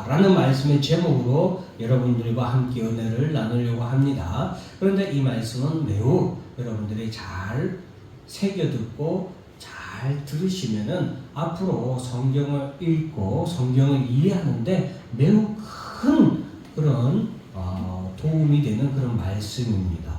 라는 말씀의 제목으로 여러분들과 함께 은혜를 나누려고 합니다. 그런데 이 말씀은 매우 여러분들이 잘 새겨듣고 잘 들으시면은 앞으로 성경을 읽고 성경을 이해하는데 매우 큰 그런 도움이 되는 그런 말씀입니다.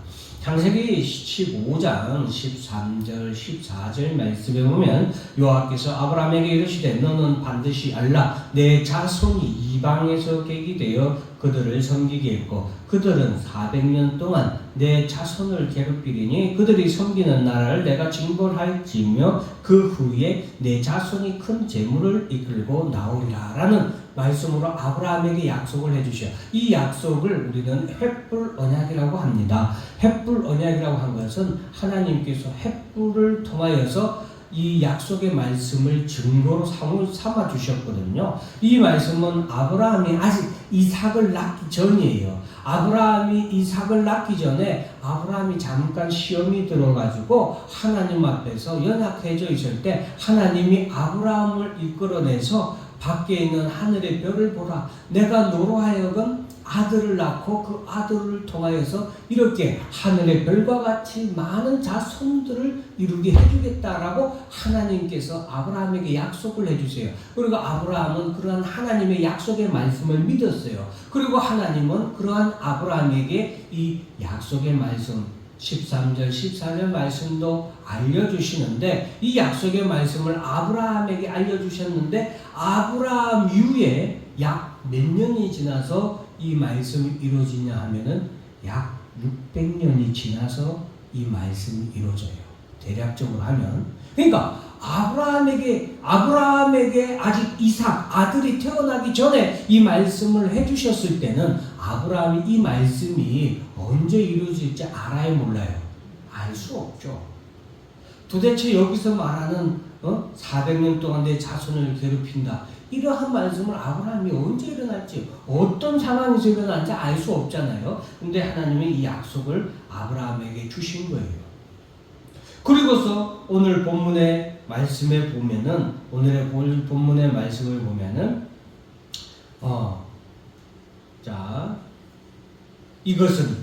창세기 15장 13절 14절 말씀에 보면 여호와께서 아브라함에게 이르시되 너는 반드시 알라 내 자손이 이방에서 객이 되어 그들을 섬기겠고 그들은 400년 동안 내 자손을 괴롭히리니 그들이 섬기는 나라를 내가 징벌할지며 그 후에 내 자손이 큰 재물을 이끌고 나오리라 라는 말씀으로 아브라함에게 약속을 해주셔. 이 약속을 우리는 횃불 언약이라고 합니다. 횃불 언약이라고 한 것은 하나님께서 횃불을 통하여서 이 약속의 말씀을 증거로 삼아 주셨거든요. 이 말씀은 아브라함이 아직 이삭을 낳기 전이에요. 아브라함이 이삭을 낳기 전에 아브라함이 잠깐 시험이 들어가지고 하나님 앞에서 연약해져 있을 때 하나님이 아브라함을 이끌어내서 밖에 있는 하늘의 별을 보라. 내가 너로 하여금 아들을 낳고 그 아들을 통하여서 이렇게 하늘의 별과 같이 많은 자손들을 이루게 해주겠다라고 하나님께서 아브라함에게 약속을 해주세요. 그리고 아브라함은 그러한 하나님의 약속의 말씀을 믿었어요. 그리고 하나님은 그러한 아브라함에게 이 약속의 말씀 13절 14절 말씀도 알려주시는데 이 약속의 말씀을 아브라함에게 알려주셨는데 아브라함 이후에 약 몇 년이 지나서 이 말씀이 이루어지냐 하면은 약 600년이 지나서 이 말씀이 이루어져요. 대략적으로 하면. 그러니까 아브라함에게 아직 이삭 아들이 태어나기 전에 이 말씀을 해주셨을 때는 아브라함이 이 말씀이 언제 이루어질지 알아요, 몰라요? 알 수 없죠. 도대체 여기서 말하는 400년 동안 내 자손을 괴롭힌다. 이러한 말씀을 아브라함이 언제 일어날지 어떤 상황에서 일어날지 알 수 없잖아요. 근데 하나님이 이 약속을 아브라함에게 주신 거예요. 그리고서 오늘 본문의 말씀에 보면은 오늘의 본문의 말씀을 보면은 자 이것은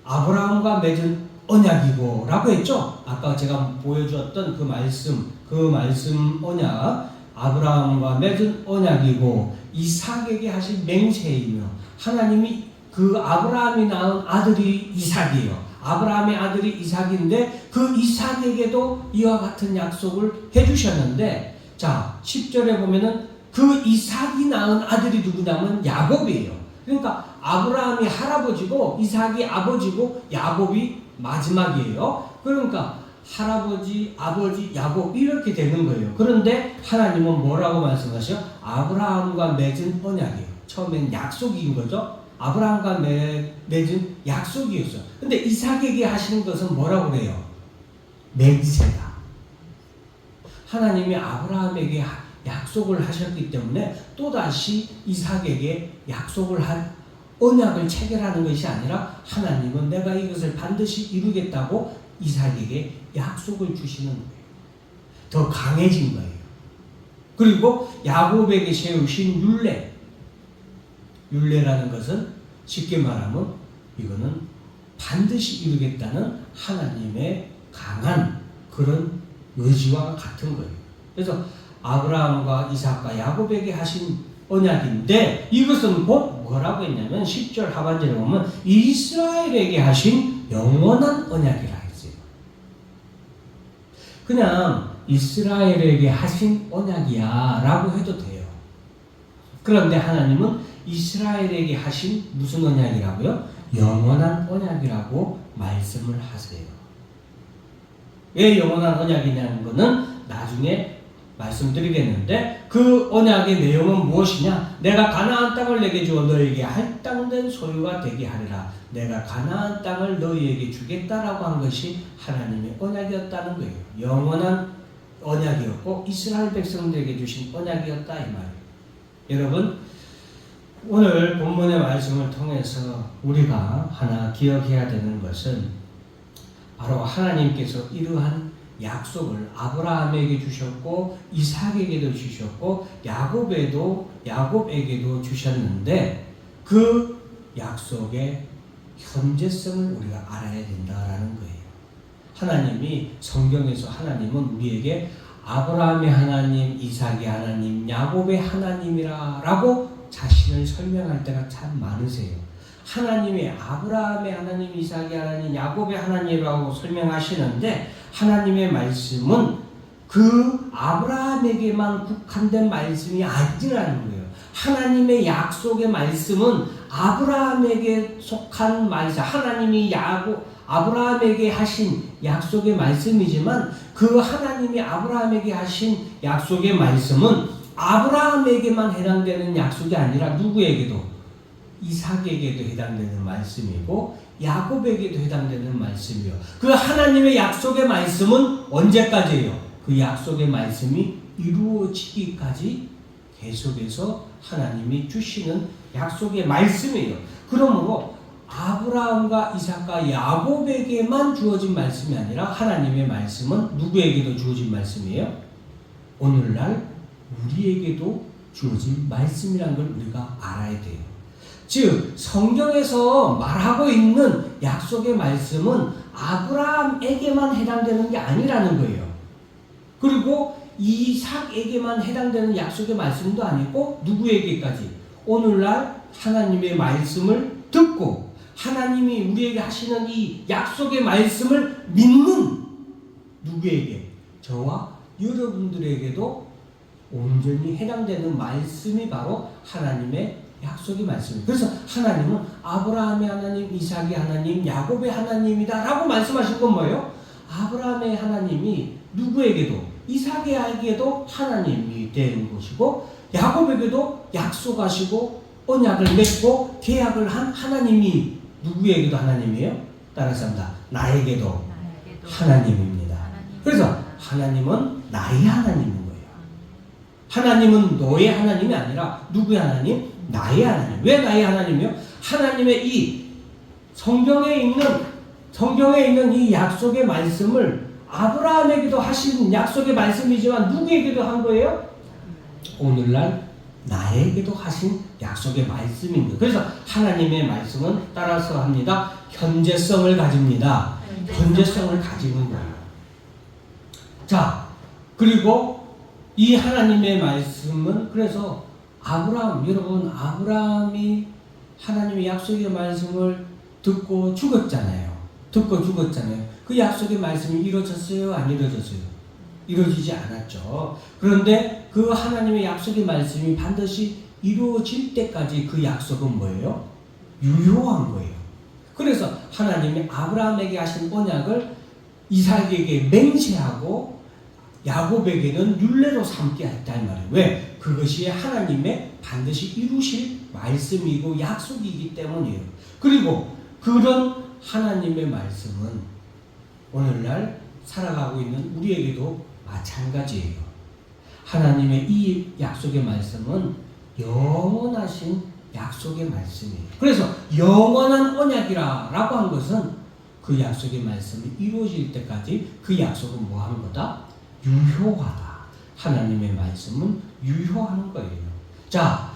아브라함과 맺은 언약이고 라고 했죠. 아까 제가 보여주었던 그 말씀 언약 아브라함과 맺은 언약이고 이삭에게 하신 맹세이며 하나님이 그 아브라함이 낳은 아들이 이삭이에요. 아브라함의 아들이 이삭인데 그 이삭에게도 이와 같은 약속을 해주셨는데 자 10절에 보면은 그 이삭이 낳은 아들이 누구냐면 야곱이에요. 그러니까 아브라함이 할아버지고 이삭이 아버지고 야곱이 마지막이에요. 그러니까 할아버지, 아버지, 야곱 이렇게 되는 거예요. 그런데 하나님은 뭐라고 말씀하셔? 아브라함과 맺은 언약이에요. 처음엔 약속인 거죠. 아브라함과 맺은 약속이었어. 근데 이삭에게 하시는 것은 뭐라고 그래요? 맹세다. 하나님이 아브라함에게 약속을 하셨기 때문에 또다시 이삭에게 약속을 한 언약을 체결하는 것이 아니라 하나님은 내가 이것을 반드시 이루겠다고 이삭에게 약속을 주시는 거예요. 더 강해진 거예요. 그리고 야곱에게 세우신 율례라는 것은 쉽게 말하면 이거는 반드시 이루겠다는 하나님의 강한 그런 의지와 같은 거예요. 그래서 아브라함과 이삭과 야곱에게 하신 언약인데 이것은 곧 뭐라고 했냐면 10절 하반절에 보면 이스라엘에게 하신 영원한 언약이라 했어요. 그냥 이스라엘에게 하신 언약이야 라고 해도 돼요. 그런데 하나님은 이스라엘에게 하신 무슨 언약이라고요? 영원한 언약이라고 말씀을 하세요. 왜 영원한 언약이냐는 것은 나중에 말씀드리겠는데 그 언약의 내용은 무엇이냐? 내가 가나안 땅을 내게 주어 너에게 할당된 소유가 되게 하리라. 내가 가나안 땅을 너희에게 주겠다라고 한 것이 하나님의 언약이었다는 거예요. 영원한 언약이었고 이스라엘 백성들에게 주신 언약이었다 이 말이에요. 여러분 오늘 본문의 말씀을 통해서 우리가 하나 기억해야 되는 것은 바로 하나님께서 이러한 약속을 아브라함에게 주셨고 이삭에게도 주셨고 야곱에게도 주셨는데 그 약속의 현재성을 우리가 알아야 된다라는 거예요. 하나님이 성경에서 하나님은 우리에게 아브라함의 하나님, 이삭의 하나님, 야곱의 하나님이라고 자신을 설명할 때가 참 많으세요. 하나님이 아브라함의 하나님, 이삭의 하나님, 야곱의 하나님이라고 설명하시는데 하나님의 말씀은 그 아브라함에게만 국한된 말씀이 아니라는 거예요. 하나님의 약속의 말씀은 아브라함에게 속한 말씀, 하나님이 아브라함에게 하신 약속의 말씀이지만 그 하나님이 아브라함에게 하신 약속의 말씀은 아브라함에게만 해당되는 약속이 아니라 누구에게도 이삭에게도 해당되는 말씀이고 야곱에게도 해당되는 말씀이요. 그 하나님의 약속의 말씀은 언제까지예요? 그 약속의 말씀이 이루어지기까지 계속해서 하나님이 주시는 약속의 말씀이에요. 그러므로 아브라함과 이삭과 야곱에게만 주어진 말씀이 아니라 하나님의 말씀은 누구에게도 주어진 말씀이에요? 오늘날 우리에게도 주어진 말씀이라는 걸 우리가 알아야 돼요. 즉 성경에서 말하고 있는 약속의 말씀은 아브라함에게만 해당되는 게 아니라는 거예요. 그리고 이삭에게만 해당되는 약속의 말씀도 아니고 누구에게까지? 오늘날 하나님의 말씀을 듣고 하나님이 우리에게 하시는 이 약속의 말씀을 믿는 누구에게? 저와 여러분들에게도 온전히 해당되는 말씀이 바로 하나님의 약속의 말씀입니다. 그래서 하나님은 아브라함의 하나님, 이삭의 하나님, 야곱의 하나님이다 라고 말씀하신 건 뭐예요? 아브라함의 하나님이 누구에게도 이삭에게도 하나님이 되는 것이고 야곱에게도 약속하시고 언약을 맺고 계약을 한 하나님이 누구에게도 하나님이에요? 따라서 합니다. 나에게도 하나님입니다. 그래서 하나님은 나의 하나님인 거예요. 하나님은 너의 하나님이 아니라 누구의 하나님? 나의 하나님. 왜 나의 하나님이요? 하나님의 이 성경에 있는 이 약속의 말씀을 아브라함에게도 하신 약속의 말씀이지만 누구에게도 한 거예요? 오늘날 나에게도 하신 약속의 말씀입니다. 그래서 하나님의 말씀은 따라서 합니다. 현재성을 가집니다. 현재성을 가지는 거예요. 자, 그리고 이 하나님의 말씀은 그래서 여러분 아브라함이 하나님의 약속의 말씀을 듣고 죽었잖아요. 그 약속의 말씀이 이루어졌어요? 안 이루어졌어요? 이루어지지 않았죠. 그런데 그 하나님의 약속의 말씀이 반드시 이루어질 때까지 그 약속은 뭐예요? 유효한 거예요. 그래서 하나님이 아브라함에게 하신 언약을 이삭에게 맹세하고 야곱에게는 율례로 삼게 했다 이 말이에요. 왜? 그것이 하나님의 반드시 이루실 말씀이고 약속이기 때문이에요. 그리고 그런 하나님의 말씀은 오늘날 살아가고 있는 우리에게도 마찬가지예요. 하나님의 이 약속의 말씀은 영원하신 약속의 말씀이에요. 그래서 영원한 언약이라고 한 것은 그 약속의 말씀이 이루어질 때까지 그 약속은 뭐 하는 거다? 유효하다. 하나님의 말씀은 유효한 거예요. 자,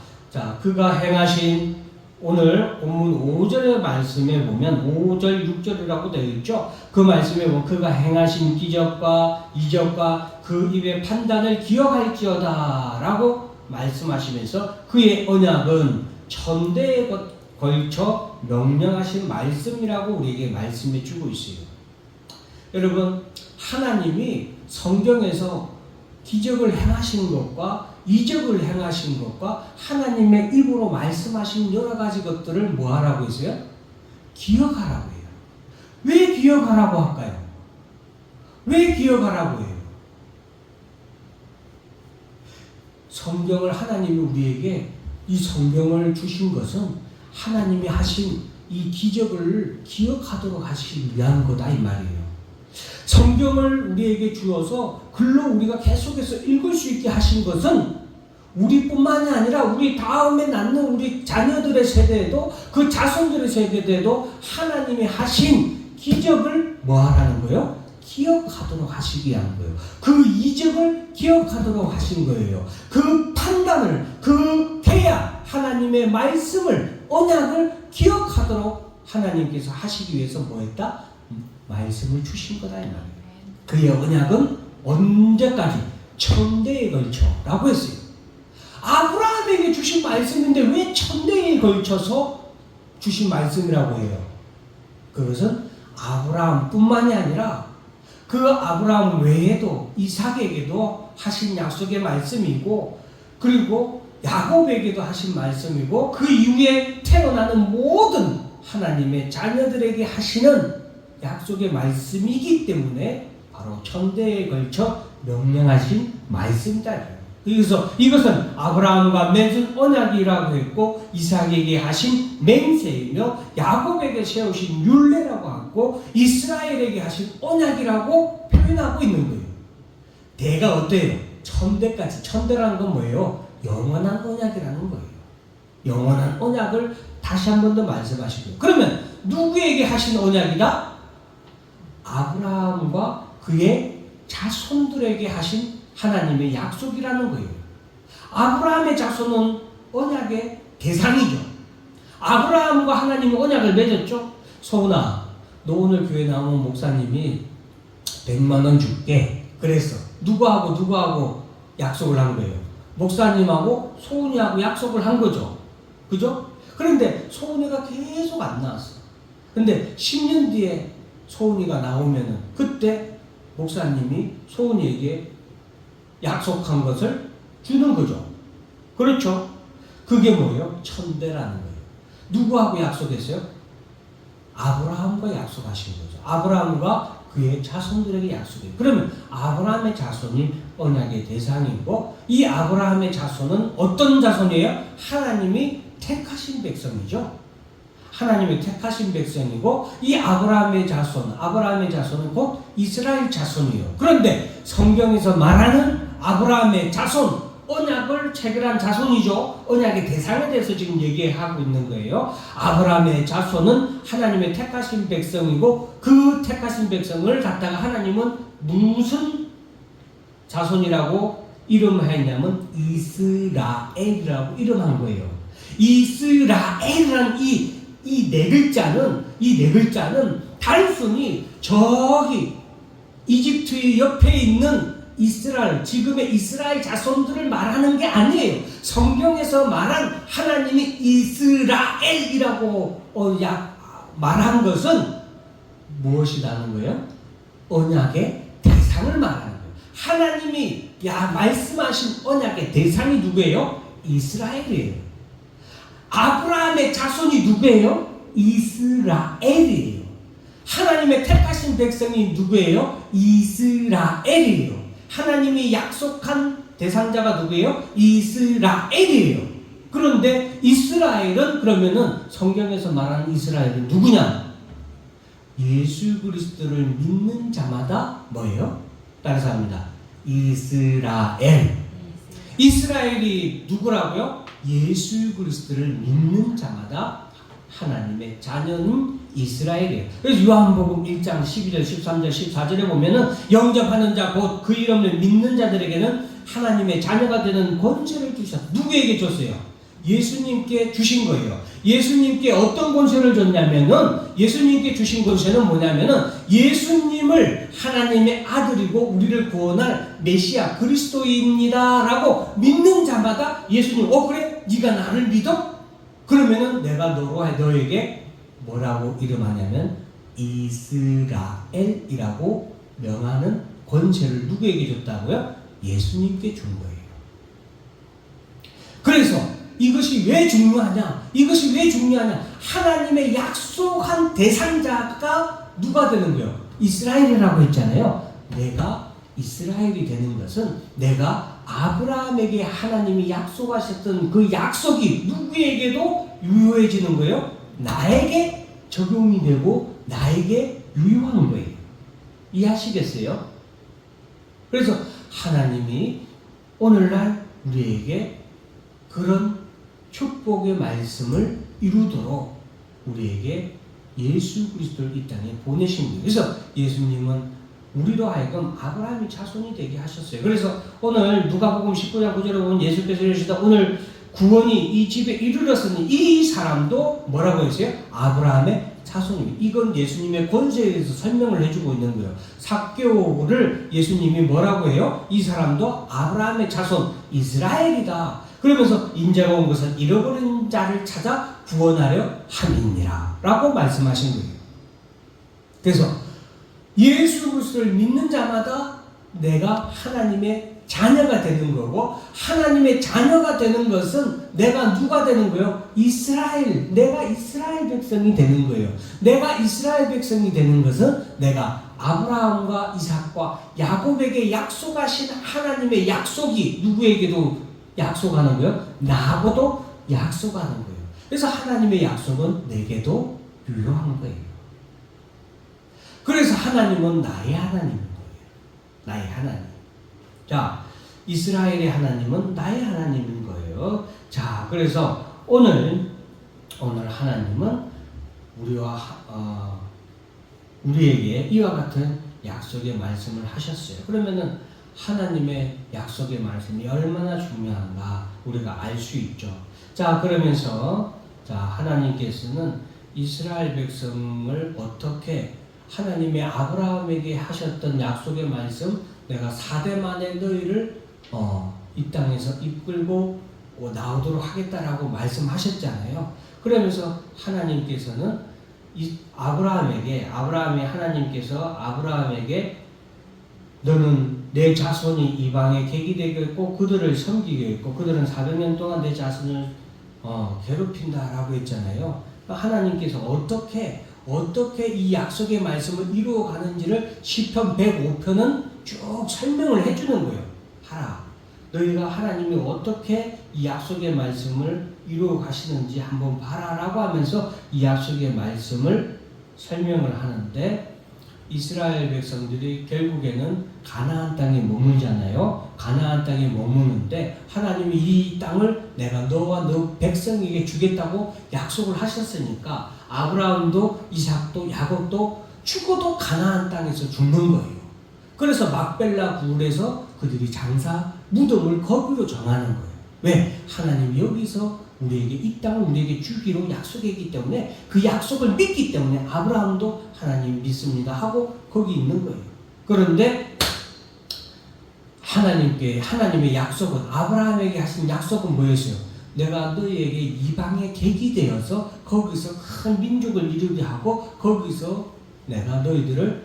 그가 행하신 오늘 본문 5절의 말씀에 보면 5절, 6절이라고 되어 있죠. 그 말씀에 보면 그가 행하신 기적과 이적과 그 입의 판단을 기억할지어다 라고 말씀하시면서 그의 언약은 천대에 걸쳐 명령하신 말씀이라고 우리에게 말씀해 주고 있어요. 여러분, 하나님이 성경에서 기적을 행하신 것과 이적을 행하신 것과 하나님의 입으로 말씀하신 여러 가지 것들을 뭐 하라고 했어요? 기억하라고 해요. 왜 기억하라고 할까요? 왜 기억하라고 해요? 성경을 하나님이 우리에게 이 성경을 주신 것은 하나님이 하신 이 기적을 기억하도록 하시기 위한 거다 이 말이에요. 성경을 우리에게 주어서 글로 우리가 계속해서 읽을 수 있게 하신 것은 우리뿐만이 아니라 우리 다음에 낳는 우리 자녀들의 세대에도 그 자손들의 세대에도 하나님이 하신 기적을 뭐 하라는 거예요? 기억하도록 하시기 위한 거예요. 그 이적을 기억하도록 하신 거예요. 그 판단을, 그 계약, 하나님의 말씀을, 언약을 기억하도록 하나님께서 하시기 위해서 뭐 했다? 말씀을 주신 거다 이 말이에요. 그의 언약은 언제까지? 천대에 걸쳐 라고 했어요. 아브라함에게 주신 말씀인데 왜 천대에 걸쳐서 주신 말씀이라고 해요? 그것은 아브라함뿐만이 아니라 그 아브라함 외에도 이삭에게도 하신 약속의 말씀이고, 그리고 야곱에게도 하신 말씀이고, 그 이후에 태어나는 모든 하나님의 자녀들에게 하시는 약속의 말씀이기 때문에 바로 천대에 걸쳐 명령하신 말씀이다. 그래서 이것은 아브라함과 맺은 언약이라고 했고, 이삭에게 하신 맹세이며 야곱에게 세우신 율례라고 하고, 이스라엘에게 하신 언약이라고 표현하고 있는 거예요. 대가 어때요? 천대까지. 천대라는 건 뭐예요? 영원한 언약이라는 거예요. 영원한 언약을 다시 한 번 더 말씀하시고요. 그러면 누구에게 하신 언약이다? 아브라함과 그의 자손들에게 하신 하나님의 약속이라는 거예요. 아브라함의 자손은 언약의 대상이죠. 아브라함과 하나님이 언약을 맺었죠. 소은아, 너 오늘 교회 나오면 목사님이 100만 원 줄게. 그래서 누구하고 약속을 한 거예요? 목사님하고 소은이하고 약속을 한 거죠. 그죠? 그런데 소은이가 계속 안 나왔어. 근데 10년 뒤에 소은이가 나오면은 그때 목사님이 소은이에게 약속한 것을 주는 거죠. 그렇죠? 그게 뭐예요? 천대라는 거예요. 누구하고 약속했어요? 아브라함과 약속하신 거죠. 아브라함과 그의 자손들에게 약속해요. 그러면 아브라함의 자손이 언약의 대상이고, 이 아브라함의 자손은 어떤 자손이에요? 하나님이 택하신 백성이죠. 하나님이 택하신 백성이고, 이 아브라함의 자손은 곧 이스라엘 자손이에요. 그런데 성경에서 말하는 아브라함의 자손, 언약을 체결한 자손이죠. 언약의 대상에 대해서 지금 얘기하고 있는 거예요. 아브라함의 자손은 하나님의 택하신 백성이고, 그 택하신 백성을 갖다가 하나님은 무슨 자손이라고 이름하였냐면 이스라엘이라고 이름한 거예요. 이스라엘이란 이 네 글자는 단순히 저기 이집트 옆에 있는 이스라엘, 지금의 이스라엘 자손들을 말하는 게 아니에요. 성경에서 말한 하나님이 이스라엘이라고 말한 것은 무엇이라는 거예요? 언약의 대상을 말하는 거예요. 하나님이 말씀하신 언약의 대상이 누구예요? 이스라엘이에요. 아브라함의 자손이 누구예요? 이스라엘이에요. 하나님의 택하신 백성이 누구예요? 이스라엘이에요. 하나님이 약속한 대상자가 누구예요? 이스라엘이에요. 그런데 이스라엘은 그러면은 성경에서 말하는 이스라엘은 누구냐? 예수 그리스도를 믿는 자마다 뭐예요? 따라서 합니다. 이스라엘. 이스라엘이 누구라고요? 예수 그리스도를 믿는 자마다 하나님의 자녀는 이스라엘이에요. 그래서 요한복음 1장 12절, 13절, 14절에 보면은 영접하는 자, 곧 그 이름을 믿는 자들에게는 하나님의 자녀가 되는 권세를 주셨다. 누구에게 줬어요? 예수님께 주신 거예요. 예수님께 어떤 권세를 줬냐면은, 예수님께 주신 권세는 뭐냐면은, 예수님을 하나님의 아들이고 우리를 구원할 메시아 그리스도입니다 라고 믿는 자마다 예수님, 그래? 네가 나를 믿어? 그러면은 내가 너에게 뭐라고 이름하냐면 이스라엘이라고 명하는 권세를 누구에게 줬다고요? 예수님께 준 거예요. 그래서 이것이 왜 중요하냐? 하나님의 약속한 대상자가 누가 되는 거예요? 이스라엘이라고 했잖아요. 내가 이스라엘이 되는 것은 내가 아브라함에게 하나님이 약속하셨던 그 약속이 누구에게도 유효해지는 거예요? 나에게 적용이 되고 나에게 유효한 거예요. 이해하시겠어요? 그래서 하나님이 오늘날 우리에게 그런 축복의 말씀을 이루도록 우리에게 예수 그리스도를 이 땅에 보내신 거예요. 그래서 예수님은 우리로 하여금 아브라함의 자손이 되게 하셨어요. 그래서 오늘 누가복음 19장 9절에 보면 예수께서 이르시다 오늘 구원이 이 집에 이르렀으니 이 사람도 뭐라고 했어요? 아브라함의 자손입니다. 이건 예수님의 권세에 대해서 설명을 해주고 있는 거예요. 삭개오를 예수님이 뭐라고 해요? 이 사람도 아브라함의 자손 이스라엘이다. 그러면서 인자가 온 것은 잃어버린 자를 찾아 구원하려 함이니라 라고 말씀하신 거예요. 그래서 예수 그리스도를 믿는 자마다 내가 하나님의 자녀가 되는 거고, 하나님의 자녀가 되는 것은 내가 누가 되는 거예요? 내가 이스라엘 백성이 되는 거예요. 내가 이스라엘 백성이 되는 것은 내가 아브라함과 이삭과 야곱에게 약속하신 하나님의 약속이 누구에게도 약속하는 거예요? 나하고도 약속하는 거예요. 그래서 하나님의 약속은 내게도 유효한 거예요. 그래서 하나님은 나의 하나님인 거예요. 나의 하나님. 자, 이스라엘의 하나님은 나의 하나님인 거예요. 자, 그래서 오늘 하나님은 우리에게 이와 같은 약속의 말씀을 하셨어요. 그러면은 하나님의 약속의 말씀이 얼마나 중요한가 우리가 알 수 있죠. 자, 그러면서 하나님께서는 이스라엘 백성을 어떻게 하나님의 아브라함에게 하셨던 약속의 말씀, 내가 4대 만에 너희를 이 땅에서 이끌고 나오도록 하겠다라고 말씀하셨잖아요. 그러면서 하나님께서는 하나님께서 아브라함에게 너는 내 자손이 이방에 객이 되겠고 그들을 섬기겠고 그들은 400년 동안 내 자손을 괴롭힌다라고 했잖아요. 하나님께서 어떻게 이 약속의 말씀을 이루어가는지를 시편 105편은 쭉 설명을 해주는 거예요. 너희가 하나님이 어떻게 이 약속의 말씀을 이루어 가시는지 한번 봐라라고 하면서 이 약속의 말씀을 설명을 하는데, 이스라엘 백성들이 결국에는 가나안 땅에 머물잖아요. 가나안 땅에 머무는데 하나님이 이 땅을 내가 너와 너 백성에게 주겠다고 약속을 하셨으니까 아브라함도 이삭도 야곱도 죽어도 가나안 땅에서 죽는 거예요. 그래서 막벨라 굴에서 그들이 무덤을 거기로 정하는 거예요. 왜? 하나님이 여기서 우리에게 이 땅을 우리에게 주기로 약속했기 때문에, 그 약속을 믿기 때문에 아브라함도 하나님 믿습니다 하고 거기 있는 거예요. 그런데 하나님의 약속은, 아브라함에게 하신 약속은 뭐였어요? 내가 너희에게 이방의 객이 되어서 거기서 큰 민족을 이루게 하고 거기서 내가 너희들을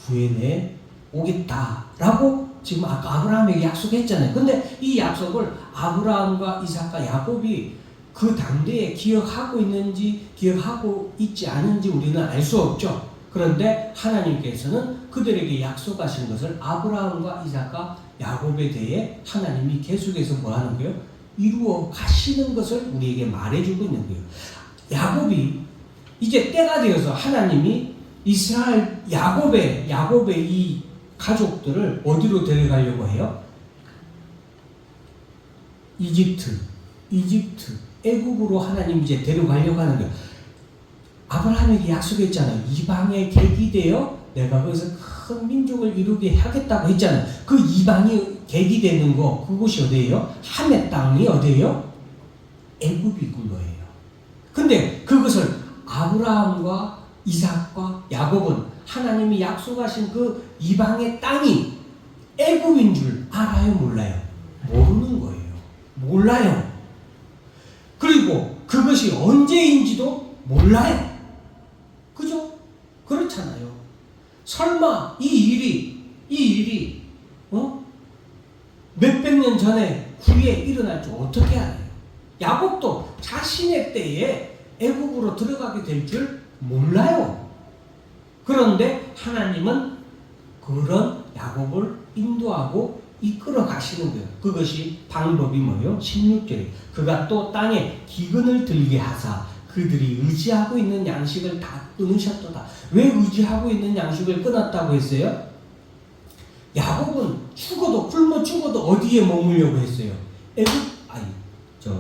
구해내 오겠다라고 지금 아까 아브라함에게 약속했잖아요. 근데 이 약속을 아브라함과 이삭과 야곱이 그 당대에 기억하고 있는지 기억하고 있지 않은지 우리는 알 수 없죠. 그런데 하나님께서는 그들에게 약속하신 것을 아브라함과 이삭과 야곱에 대해 하나님이 계속해서 뭐 하는 거예요? 이루어 가시는 것을 우리에게 말해주고 있는 거예요. 야곱이 이제 때가 되어서 하나님이 야곱의 이 가족들을 어디로 데려가려고 해요? 이집트, 애국으로 하나님이 이제 데려가려고 하는 거예요. 아브라함에게 약속했잖아요. 이방의 객이 되어 내가 거기서 큰 민족을 이루게 하겠다고 했잖아요. 그 이방이 객이 되는 거, 그곳이 어디예요? 함의 땅이 어디예요? 애굽인 거예요. 근데 그것을 아브라함과 이삭과 야곱은 하나님이 약속하신 그 이방의 땅이 애굽인 줄 알아요? 몰라요? 모르는 거예요. 몰라요. 그리고 그것이 언제인지도 몰라요. 그죠? 그렇잖아요. 설마 이 일이 몇백 년 전에 후에 일어날 줄 어떻게 알아요? 야곱도 자신의 때에 애굽으로 들어가게 될 줄 몰라요. 그런데 하나님은 그런 야곱을 인도하고 이끌어 가시는 거예요. 그것이 방법이 뭐예요? 16절에 그가 또 땅에 기근을 들게 하사 그들이 의지하고 있는 양식을 다 끊으셨도다. 왜 의지하고 있는 양식을 끊었다고 했어요? 야곱은 굶어 죽어도 어디에 머물려고 했어요?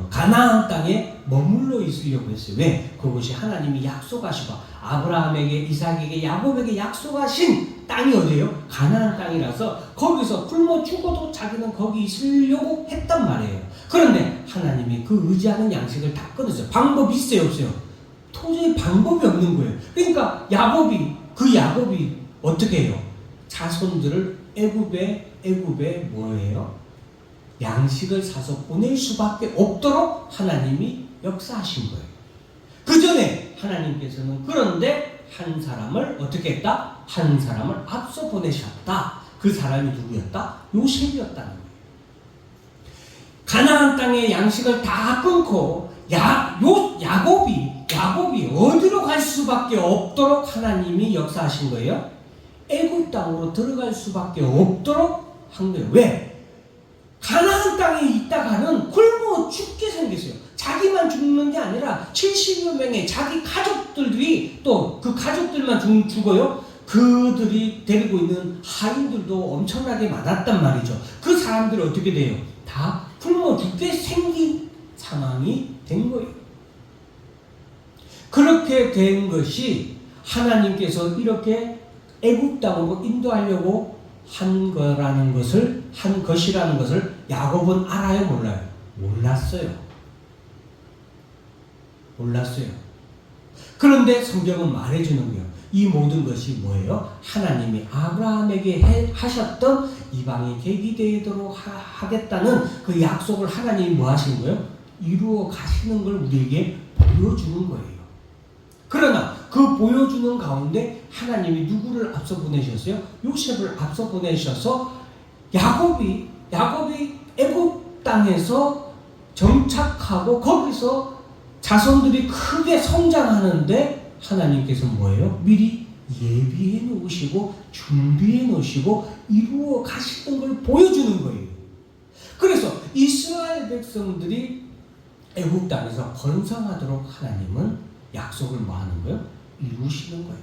가나안 땅에 머물러 있으려고 했어요. 왜? 그것이 하나님이 약속하시고 아브라함에게, 이삭에게, 야곱에게 약속하신 땅이 어디예요? 가나안 땅이라서 거기서 굶어 죽어도 자기는 거기 있으려고 했단 말이에요. 그런데 하나님이 그 의지하는 양식을 다 끊었어요. 방법이 있어요, 없어요? 도저히 방법이 없는 거예요. 그러니까 야곱이 어떻게 해요? 자손들을 애굽에 뭐예요? 양식을 사서 보낼 수밖에 없도록 하나님이 역사하신 거예요. 그 전에 하나님께서는 그런데 한 사람을 어떻게 했다? 한 사람을 앞서 보내셨다. 그 사람이 누구였다? 요셉이었다는 거예요. 가나안 땅의 양식을 다 끊고 야곱이 어디로 갈 수밖에 없도록 하나님이 역사하신 거예요? 애굽 땅으로 들어갈 수밖에 없도록 한 거예요. 왜? 가나안 땅에 있다가는 굶어 죽게 생겼어요. 자기만 죽는 게 아니라 70여 명의 자기 가족들이 또 그 가족들만 죽어요. 그들이 데리고 있는 하인들도 엄청나게 많았단 말이죠. 그 사람들이 어떻게 돼요? 다 굶어 죽게 생긴 상황이 된 거예요. 그렇게 된 것이 하나님께서 이렇게 애굽 땅으로 인도하려고 한 것이라는 것을 야곱은 알아요, 몰라요? 몰랐어요. 그런데 성경은 말해주는 거예요. 이 모든 것이 뭐예요? 하나님이 아브라함에게 하셨던 이방이 계기 되도록 하겠다는 그 약속을 하나님이 뭐 하시는 거예요? 이루어 가시는 걸 우리에게 보여주는 거예요. 그러나 그 보여주는 가운데 하나님이 누구를 앞서 보내셨어요? 요셉을 앞서 보내셔서 야곱이 애굽 땅에서 정착하고 거기서 자손들이 크게 성장하는데 하나님께서 뭐예요? 미리 예비해 놓으시고 준비해 놓으시고 이루어 가시는 걸 보여주는 거예요. 그래서 이스라엘 백성들이 애굽 땅에서 번성하도록 하나님은 약속을 뭐 하는 거예요? 이루시는 거예요.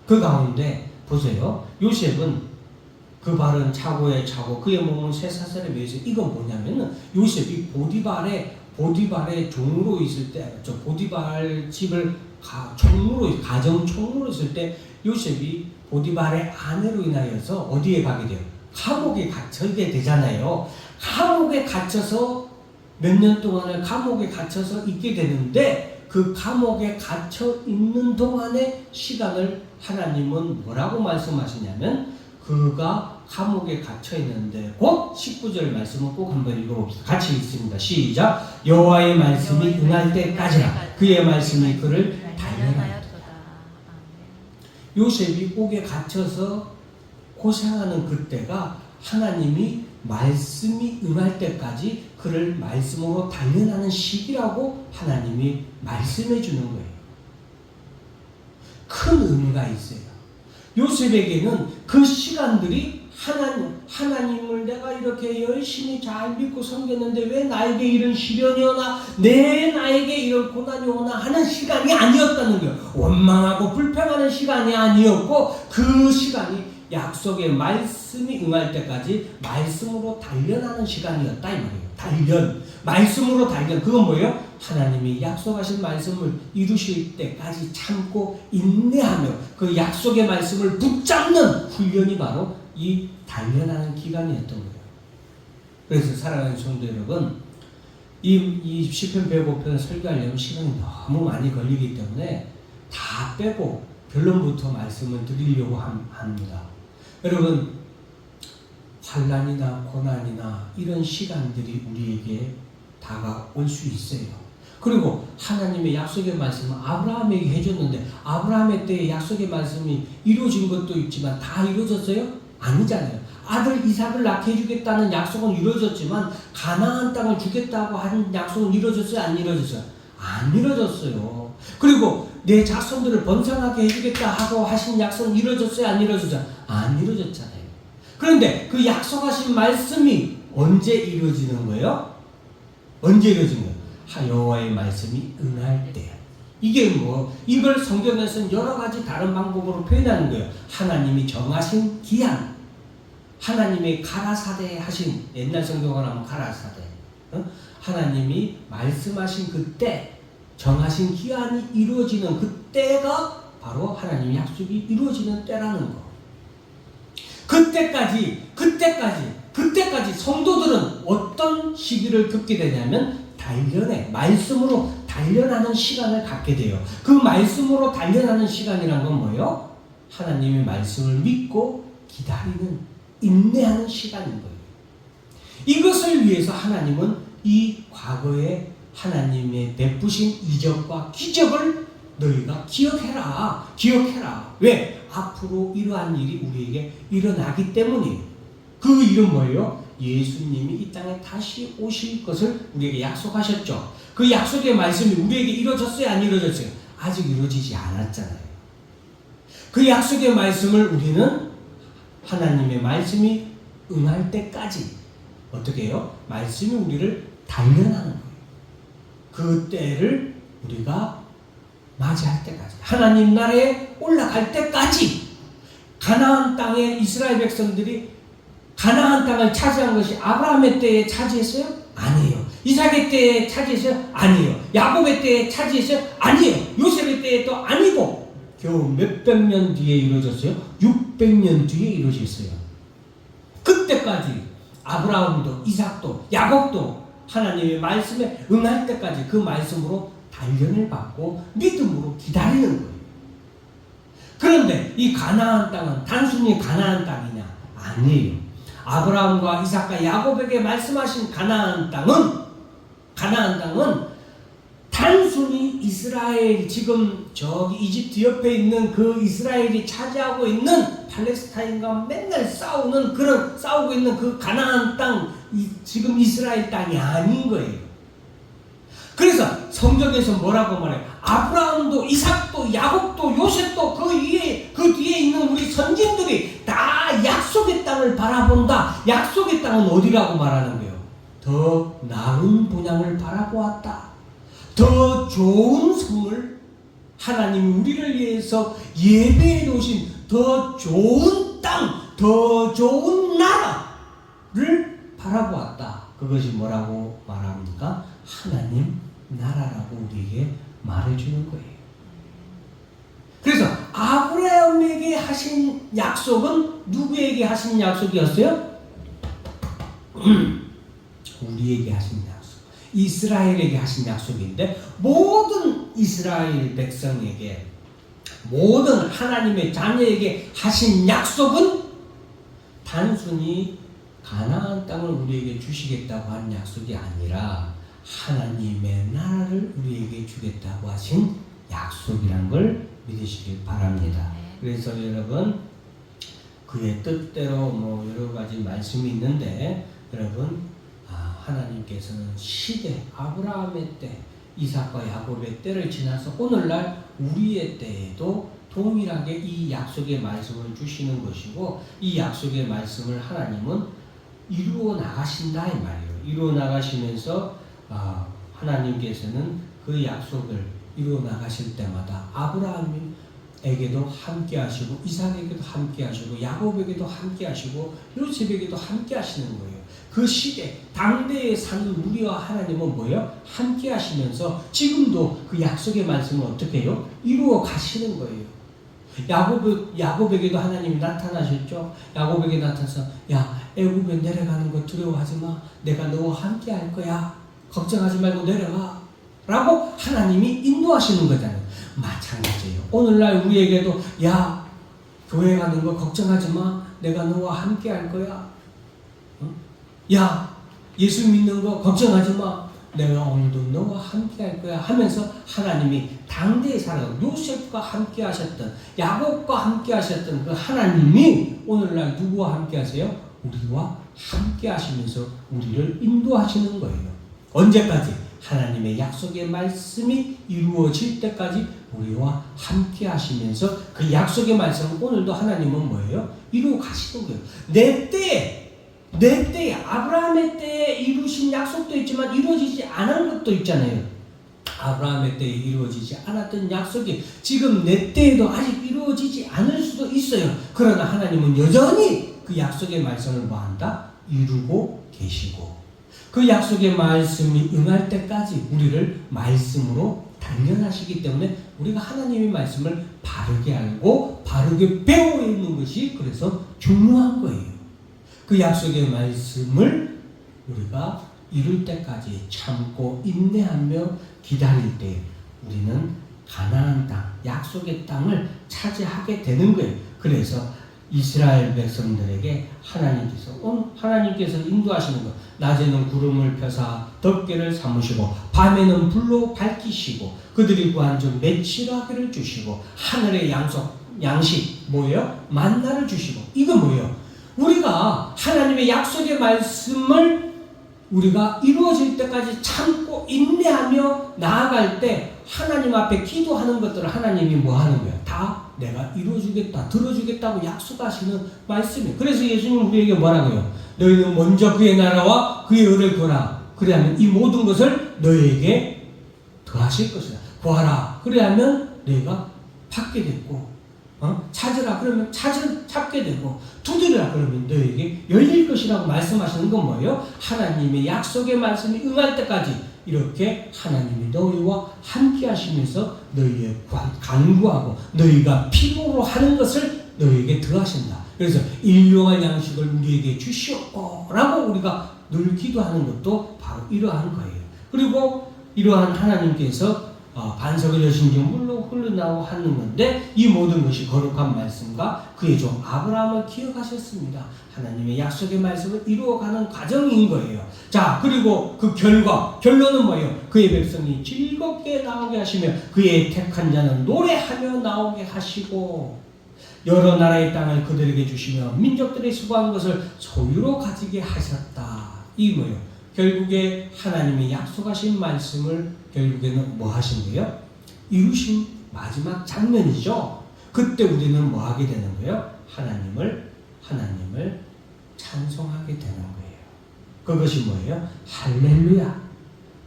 그 가운데 보세요. 요셉은 그 발은 차고에 차고 그의 몸은 쇠사슬에 매여서 이건 뭐냐면은 요셉이 보디발의 종으로 있을 때, 보디발 집을 가정 총무로 있을 때 요셉이 보디발의 아내로 인하여서 어디에 가게 돼요? 감옥에 갇히게 되잖아요. 감옥에 갇혀서 몇 년 동안을 감옥에 갇혀서 있게 되는데 그 감옥에 갇혀 있는 동안의 시간을 하나님은 뭐라고 말씀하시냐면 그가 감옥에 갇혀 있는데 곧 19절 말씀을 꼭 한번 읽어봅시다. 같이 읽습니다. 시작. 여호와의 말씀이 응할 때까지라 그의 말씀이 그를 단련하였도다. 요셉이 옥에 갇혀서 고생하는 그때가 하나님이 말씀이 응할 때까지 그를 말씀으로 단련하는 시기라고 하나님이 말씀해 주는 거예요. 큰 의미가 있어요. 요셉에게는 그 시간들이 하나님을 내가 이렇게 열심히 잘 믿고 섬겼는데 왜 나에게 이런 시련이 오나 나에게 이런 고난이 오나 하는 시간이 아니었다는 거예요. 원망하고 불평하는 시간이 아니었고 그 시간이 약속의 말씀이 응할 때까지 말씀으로 단련하는 시간이었다 이 말이에요. 말씀으로 단련. 그건 뭐예요? 하나님이 약속하신 말씀을 이루실 때까지 참고 인내하며 그 약속의 말씀을 붙잡는 훈련이 바로 이 단련하는 기간이었던 거예요. 그래서 사랑하는 성도 여러분, 이 시편 105편을 설교하려면 시간이 너무 많이 걸리기 때문에 다 빼고 결론부터 말씀을 드리려고 합니다. 여러분, 환난이나 고난이나 이런 시간들이 우리에게 다가올 수 있어요. 그리고 하나님의 약속의 말씀은 아브라함에게 해줬는데 아브라함의 때에 약속의 말씀이 이루어진 것도 있지만 다 이루어졌어요? 아니잖아요. 아들 이삭을 낳게 해주겠다는 약속은 이루어졌지만 가나안 땅을 주겠다고 하는 약속은 이루어졌어요? 안 이루어졌어요? 안 이루어졌어요. 그리고 내 자손들을 번성하게 해주겠다 하고 하신 약속은 이루어졌어요? 안 이루어졌어요? 안 이루어졌잖아요. 그런데 그 약속하신 말씀이 언제 이루어지는 거예요? 언제 이루어지는 거예요? 여호와의 말씀이 응할 때. 이게 이걸 성경에서는 여러 가지 다른 방법으로 표현하는 거예요. 하나님이 정하신 기한, 하나님의 가라사대 하신, 옛날 성경으로 하면 가라사대, 하나님이 말씀하신 그때, 정하신 기한이 이루어지는 그때가 바로 하나님의 약속이 이루어지는 때라는 거. 그때까지 성도들은 어떤 시기를 겪게 되냐면 말씀으로 단련하는 시간을 갖게 돼요. 그 말씀으로 단련하는 시간이란 건 뭐예요? 하나님의 말씀을 믿고 기다리는, 인내하는 시간인 거예요. 이것을 위해서 하나님은 이 과거에 하나님의 베푸신 이적과 기적을 너희가 기억해라. 왜? 앞으로 이러한 일이 우리에게 일어나기 때문이에요. 그 일은 뭐예요? 예수님이 이 땅에 다시 오실 것을 우리에게 약속하셨죠. 그 약속의 말씀이 우리에게 이루어졌어요? 안 이루어졌어요? 아직 이루어지지 않았잖아요. 그 약속의 말씀을 우리는 하나님의 말씀이 응할 때까지 어떻게 해요? 말씀이 우리를 단련하는 거예요. 그 때를 우리가 맞이할 때까지, 하나님 나라에 올라갈 때까지. 가나안 땅에 이스라엘 백성들이 가나안 땅을 차지한 것이 아브라함의 때에 차지했어요? 아니에요. 이삭의 때에 차지했어요? 아니에요. 야곱의 때에 차지했어요? 아니에요. 요셉의 때에도 아니고 겨우 몇백 년 뒤에 이루어졌어요? 600년 뒤에 이루어졌어요. 그때까지 아브라함도 이삭도 야곱도 하나님의 말씀에 응할 때까지 그 말씀으로 단련을 받고 믿음으로 기다리는 거예요. 그런데 이 가나안 땅은 단순히 가나안 땅이냐? 아니에요. 아브라함과 이삭과 야곱에게 말씀하신 가나안 땅은 단순히 이스라엘, 지금 저기 이집트 옆에 있는 그 이스라엘이 차지하고 있는 팔레스타인과 맨날 싸우고 있는 그 가나안 땅, 지금 이스라엘 땅이 아닌 거예요. 그래서 성경에서 뭐라고 말해요? 아브라함도 이삭도 야곱도 요셉도 그 뒤에 있는 우리 선진들이 다 약속의 땅을 바라본다. 약속의 땅은 어디라고 말하는 거예요? 더 나은 분양을 바라보았다. 더 좋은 성을 하나님이 우리를 위해서 예배해 놓으신 더 좋은 땅, 더 좋은 나라를 바라보았다. 그것이 뭐라고 말합니까? 하나님 나라라고 우리에게 말해주는 거예요. 그래서 아브라함에게 하신 약속은 누구에게 하신 약속이었어요? 우리에게 하신 약속, 이스라엘에게 하신 약속인데, 모든 이스라엘 백성에게, 모든 하나님의 자녀에게 하신 약속은 단순히 가나안 땅을 우리에게 주시겠다고 한 약속이 아니라 하나님의 나라를 우리에게 주겠다고 하신 약속이란 걸 믿으시길 바랍니다. 그래서 여러분, 그의 뜻대로 여러 가지 말씀이 있는데, 여러분, 하나님께서는 시대, 아브라함의 때, 이삭과 야곱의 때를 지나서 오늘날 우리의 때에도 동일하게 이 약속의 말씀을 주시는 것이고, 이 약속의 말씀을 하나님은 이루어 나가신다 이 말이에요. 이루어 나가시면서 하나님께서는 그 약속을 이루어 나가실 때마다 아브라함에게도 함께 하시고, 이삭에게도 함께 하시고, 야곱에게도 함께 하시고, 요셉에게도 함께 하시는 거예요. 그 시대, 당대에 사는 우리와 하나님은 뭐예요? 함께 하시면서 지금도 그 약속의 말씀을 어떻게 해요? 이루어 가시는 거예요. 야곱에게도 하나님이 나타나셨죠. 야곱에게 나타나서, 야, 애굽에 내려가는 거 두려워하지 마. 내가 너와 함께 할 거야. 걱정하지 말고 내려가. 라고 하나님이 인도하시는 거잖아요. 마찬가지예요. 오늘날 우리에게도, 야, 교회 가는 거 걱정하지 마. 내가 너와 함께 할 거야. 야, 예수 믿는 거 걱정하지 마. 내가 오늘도 너와 함께 할 거야 하면서 하나님이 당대에 살아온 요셉과 함께 하셨던, 야곱과 함께 하셨던 그 하나님이 오늘날 누구와 함께 하세요? 우리와 함께 하시면서 우리를 인도하시는 거예요. 언제까지? 하나님의 약속의 말씀이 이루어질 때까지 우리와 함께 하시면서 그 약속의 말씀은 오늘도 하나님은 뭐예요? 이루어 가시는 거예요. 내 때에 아브라함의 때에 이루신 약속도 있지만 이루어지지 않은 것도 있잖아요. 아브라함의 때에 이루어지지 않았던 약속이 지금 내 때에도 아직 이루어지지 않을 수도 있어요. 그러나 하나님은 여전히 그 약속의 말씀을 뭐한다? 이루고 계시고, 그 약속의 말씀이 응할 때까지 우리를 말씀으로 완전하시기 때문에 우리가 하나님의 말씀을 바르게 알고 바르게 배워 있는 것이 그래서 중요한 거예요. 그 약속의 말씀을 우리가 이룰 때까지 참고 인내하며 기다릴 때 우리는 가나안 땅, 약속의 땅을 차지하게 되는 거예요. 그래서 이스라엘 백성들에게 하나님께서 인도하시는 것, 낮에는 구름을 펴사 덮개를 삼으시고 밤에는 불로 밝히시고 그들이 구한 즉 메추라기를 주시고 하늘의 양식 뭐예요? 만나를 주시고. 이건 뭐예요? 우리가 하나님의 약속의 말씀을 우리가 이루어질 때까지 참고 인내하며 나아갈 때 하나님 앞에 기도하는 것들을 하나님이 뭐 하는 거예요? 다 내가 이루어주겠다, 들어주겠다고 약속하시는 말씀이에요. 그래서 예수님은 우리에게 뭐라고요? 너희는 먼저 그의 나라와 그의 의를 구하라. 그래야면 이 모든 것을 너희에게 더하실 것이다. 구하라. 그래야면 너희가 받게 됐고, 찾으라. 그러면 찾게 되고, 두드리라. 그러면 너희에게 열릴 것이라고 말씀하시는 건 뭐예요? 하나님의 약속의 말씀이 응할 때까지 이렇게 하나님이 너희와 함께 하시면서 너희의 간구하고 너희가 필요로 하는 것을 너희에게 더하신다. 그래서 일용할 양식을 우리에게 주시옵고라고 우리가 늘 기도하는 것도 바로 이러한 거예요. 그리고 이러한 하나님께서 반석을 여신 즉 물로 흘러나오고 하는 건데 이 모든 것이 거룩한 말씀과 그의 종 아브라함을 기억하셨습니다. 하나님의 약속의 말씀을 이루어가는 과정인 거예요. 자, 그리고 그 결론은 뭐예요? 그의 백성이 즐겁게 나오게 하시며 그의 택한 자는 노래하며 나오게 하시고 여러 나라의 땅을 그들에게 주시며 민족들이 수고한 것을 소유로 가지게 하셨다. 이 뭐예요? 결국에 하나님이 약속하신 말씀을 결국에는 뭐 하신 거예요? 이루신 마지막 장면이죠. 그때 우리는 뭐 하게 되는 거예요? 하나님을 찬송하게 되는 거예요. 그것이 뭐예요? 할렐루야.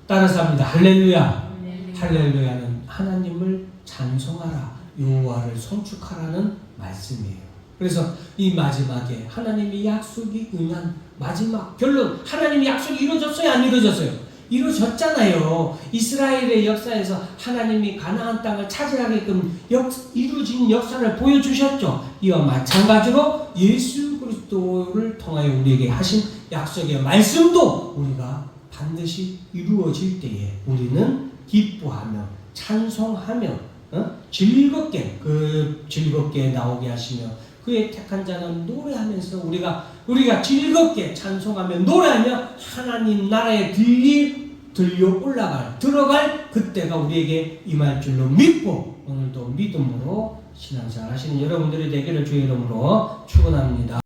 따라서 합니다. 할렐루야. 할렐루야는 하나님을 찬송하라, 여호와를 송축하라는 말씀이에요. 그래서 이 마지막에 하나님의 약속이 응한 마지막 결론, 하나님의 약속이 이루어졌어요? 안 이루어졌어요? 이루어졌잖아요. 이스라엘의 역사에서 하나님이 가나안 땅을 차지하게끔 이루어진 역사를 보여주셨죠. 이와 마찬가지로 예수 그리스도를 통하여 우리에게 하신 약속의 말씀도 우리가 반드시 이루어질 때에 우리는 기뻐하며 찬송하며 즐겁게 나오게 하시며 그의 택한 자는 노래하면서 우리가 즐겁게 찬송하며 노래하며 하나님 나라에 들어갈 그때가 우리에게 임할 줄로 믿고 오늘도 믿음으로 신앙생활 하시는 여러분들이 되기를 주의 이름으로 축원합니다.